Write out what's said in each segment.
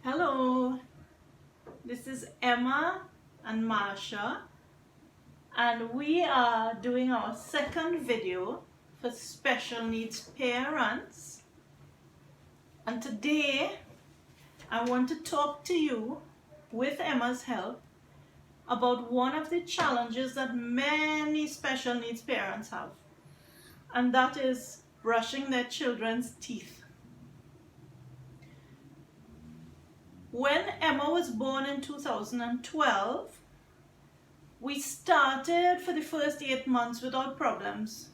Hello, this is Emma and Marsha, and we are doing our second video for special needs parents. And today I want to talk to you, with Emma's help, about one of the challenges that many special needs parents have, and that is brushing their children's teeth. When Emma was born in 2012, we started for the first 8 months without problems,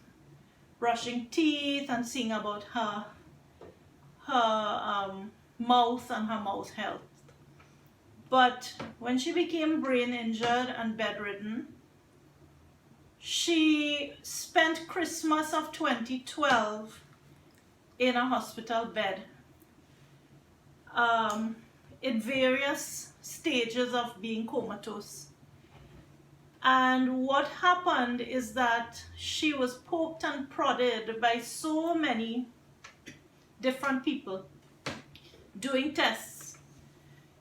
brushing teeth and seeing about her mouth and her mouth health. But when she became brain injured and bedridden, she spent Christmas of 2012 in a hospital bed, in various stages of being comatose. And what happened is that she was poked and prodded by so many different people, doing tests,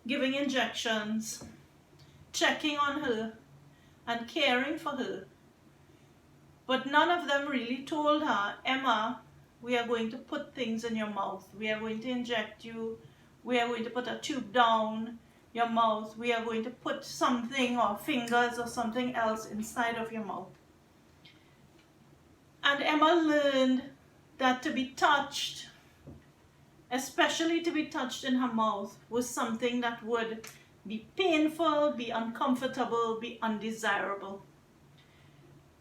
giving injections, checking on her, and caring for her. But none of them really told her, Emma, we are going to put things in your mouth. We are going to inject you. We are going to put a tube down your mouth. We are going to put something or fingers or something else inside of your mouth. And Emma learned that to be touched, especially to be touched in her mouth, was something that would be painful, be uncomfortable, be undesirable.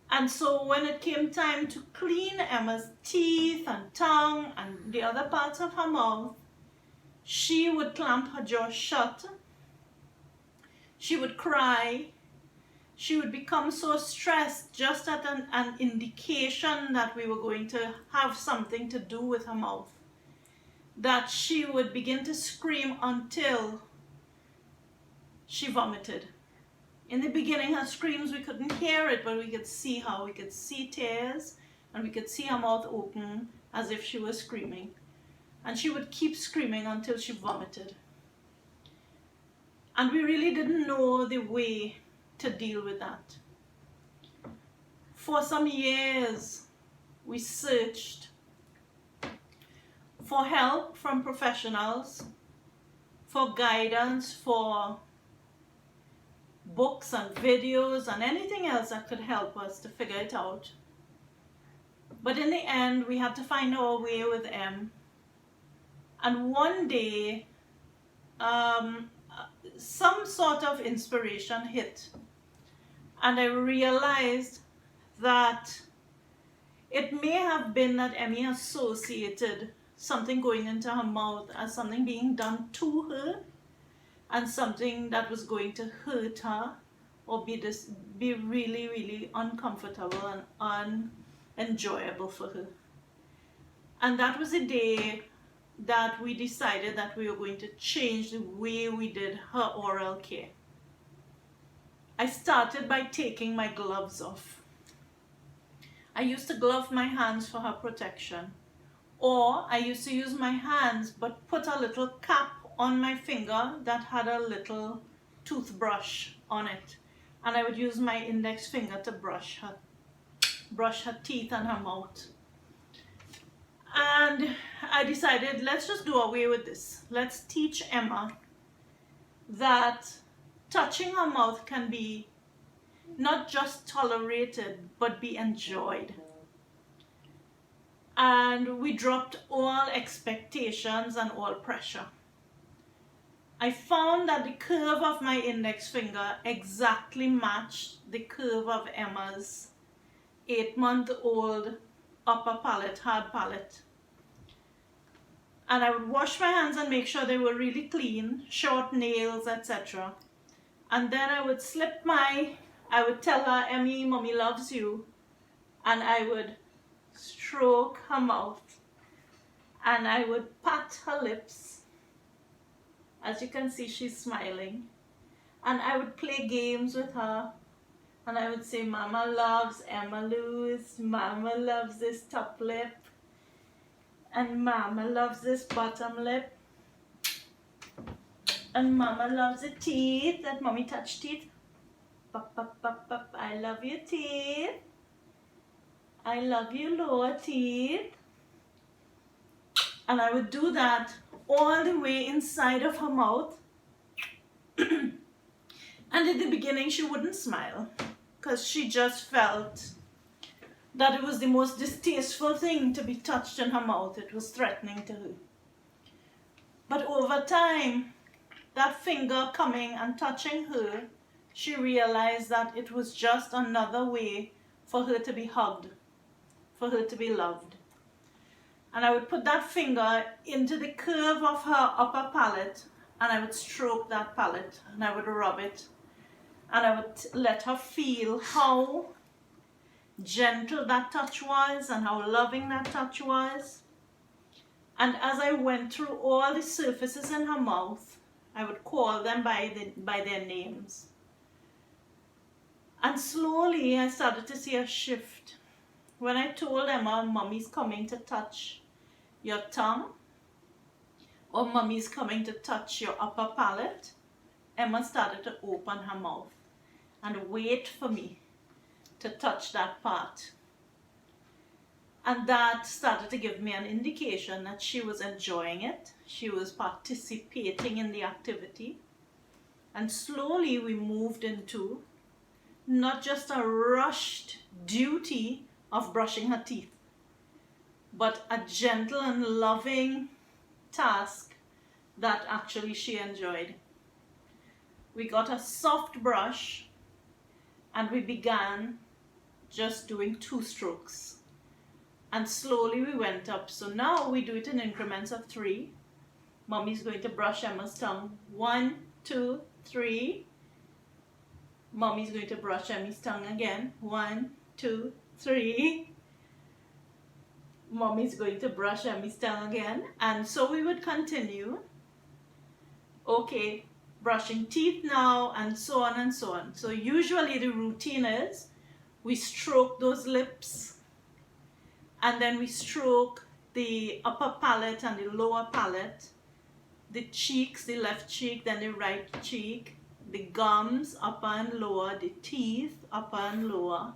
And so when it came time to clean Emma's teeth and tongue and the other parts of her mouth, she would clamp her jaw shut. She would cry. She would become so stressed just at an indication that we were going to have something to do with her mouth, that she would begin to scream until she vomited. In the beginning, her screams, we couldn't hear it, but we could see her. We could see tears, and we could see her mouth open as if she was screaming. And she would keep screaming until she vomited. And we really didn't know the way to deal with that. For some years, we searched for help from professionals, for guidance, for books and videos and anything else that could help us to figure it out. But in the end, we had to find our way with Em. And one day, some sort of inspiration hit. And I realized that it may have been that Emmy associated something going into her mouth as something being done to her and something that was going to hurt her or be really, really uncomfortable and unenjoyable for her. And that was the day that we decided that we were going to change the way we did her oral care. I started by taking my gloves off. I used to glove my hands for her protection, or I used to use my hands but put a little cap on my finger that had a little toothbrush on it, and I would use my index finger to brush her teeth and her mouth. And I decided, let's just do away with this. Let's teach Emma that touching her mouth can be not just tolerated, but be enjoyed. And we dropped all expectations and all pressure. I found that the curve of my index finger exactly matched the curve of Emma's 8-month-old upper palate, hard palate. And I would wash my hands and make sure they were really clean, short nails, etc. And then I would I would tell her, Emmy, Mommy loves you. And I would stroke her mouth. And I would pat her lips. As you can see, she's smiling. And I would play games with her. And I would say, Mama loves Emma Lewis. Mama loves this top lip. And Mama loves this bottom lip. And Mama loves the teeth that Mommy touch teeth. Pop, pop, pop, pop. I love your teeth. I love your lower teeth. And I would do that all the way inside of her mouth. And in the beginning, she wouldn't smile because she just felt that it was the most distasteful thing to be touched in her mouth. It was threatening to her. But over time, that finger coming and touching her, she realized that it was just another way for her to be hugged, for her to be loved. And I would put that finger into the curve of her upper palate, and I would stroke that palate, and I would rub it, and I would let her feel how gentle that touch was and how loving that touch was. And as I went through all the surfaces in her mouth, I would call them by their names. And slowly I started to see a shift. When I told Emma, Mommy's coming to touch your tongue, or Mommy's coming to touch your upper palate, Emma started to open her mouth and wait for me to touch that part. And that started to give me an indication that she was enjoying it. She was participating in the activity. And slowly we moved into not just a rushed duty of brushing her teeth, but a gentle and loving task that actually she enjoyed. We got a soft brush and we began just doing 2 strokes. And slowly we went up. So now we do it in increments of 3. Mommy's going to brush Emma's tongue. 1, 2, 3. Mommy's going to brush Emmy's tongue again. 1, 2, 3. Mommy's going to brush Emmy's tongue again. And so we would continue. Okay, brushing teeth now, and so on and so on. So usually the routine is we stroke those lips, and then we stroke the upper palate and the lower palate, the cheeks, the left cheek, then the right cheek, the gums, upper and lower, the teeth, upper and lower,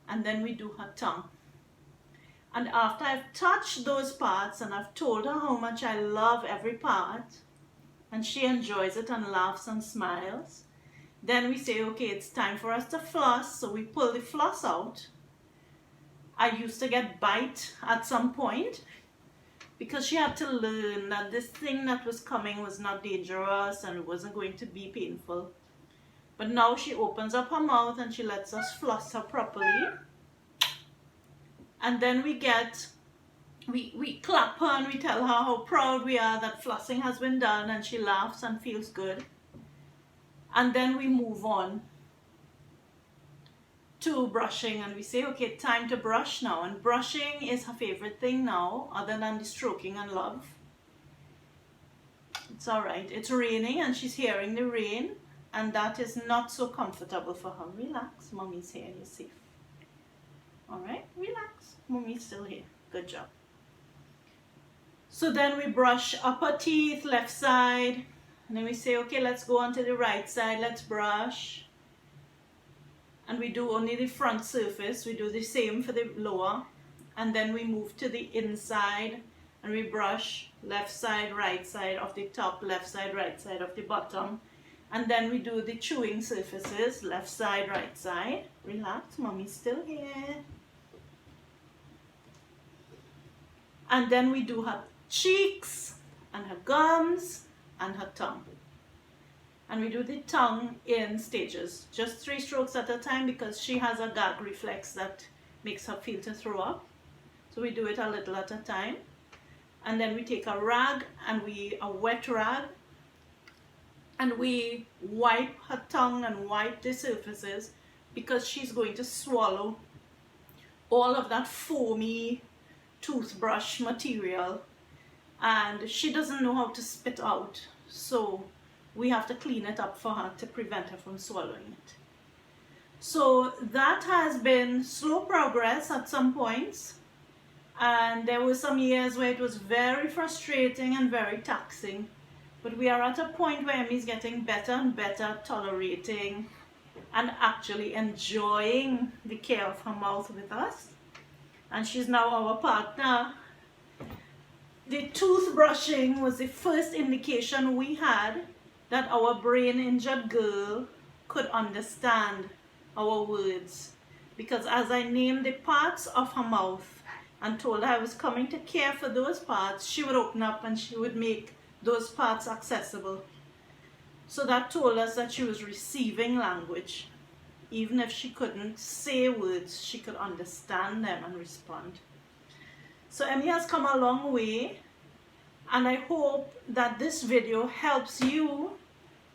and then we do her tongue. And after I've touched those parts and I've told her how much I love every part, and she enjoys it and laughs and smiles, then we say, okay, it's time for us to floss. So we pull the floss out. I used to get bite at some point because she had to learn that this thing that was coming was not dangerous and it wasn't going to be painful. But now she opens up her mouth and she lets us floss her properly. And then we clap her and we tell her how proud we are that flossing has been done, and she laughs and feels good. And then we move on to brushing and we say, okay, time to brush now. And brushing is her favorite thing now, other than the stroking and love. It's all right. It's raining and she's hearing the rain, and that is not so comfortable for her. Relax, Mommy's here, you're safe. All right, relax. Mommy's still here. Good job. So then we brush upper teeth, left side, and then we say, okay, let's go on to the right side. Let's brush. And we do only the front surface. We do the same for the lower. And then we move to the inside and we brush left side, right side of the top, left side, right side of the bottom. And then we do the chewing surfaces, left side, right side. Relax, Mommy's still here. And then we do her cheeks and her gums and her tongue. And we do the tongue in stages, just 3 strokes at a time, because she has a gag reflex that makes her feel to throw up. So we do it a little at a time. And then we take a rag and a wet rag, and we wipe her tongue and wipe the surfaces, because she's going to swallow all of that foamy toothbrush material, and she doesn't know how to spit out. So we have to clean it up for her to prevent her from swallowing it. So that has been slow progress at some points, and there were some years where it was very frustrating and very taxing, But we are at a point where Emmy's getting better and better at tolerating and actually enjoying the care of her mouth with us. And she's now our partner. The toothbrushing was the first indication we had that our brain injured girl could understand our words. Because as I named the parts of her mouth and told her I was coming to care for those parts, she would open up and she would make those parts accessible. So that told us that she was receiving language. Even if she couldn't say words, she could understand them and respond. So Emmy has come a long way, and I hope that this video helps you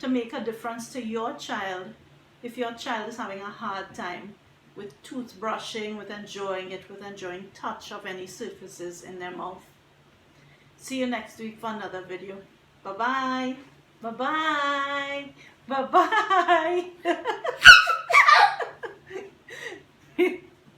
to make a difference to your child if your child is having a hard time with toothbrushing, with enjoying it, with enjoying touch of any surfaces in their mouth. See you next week for another video. Bye-bye. Bye-bye. Bye-bye.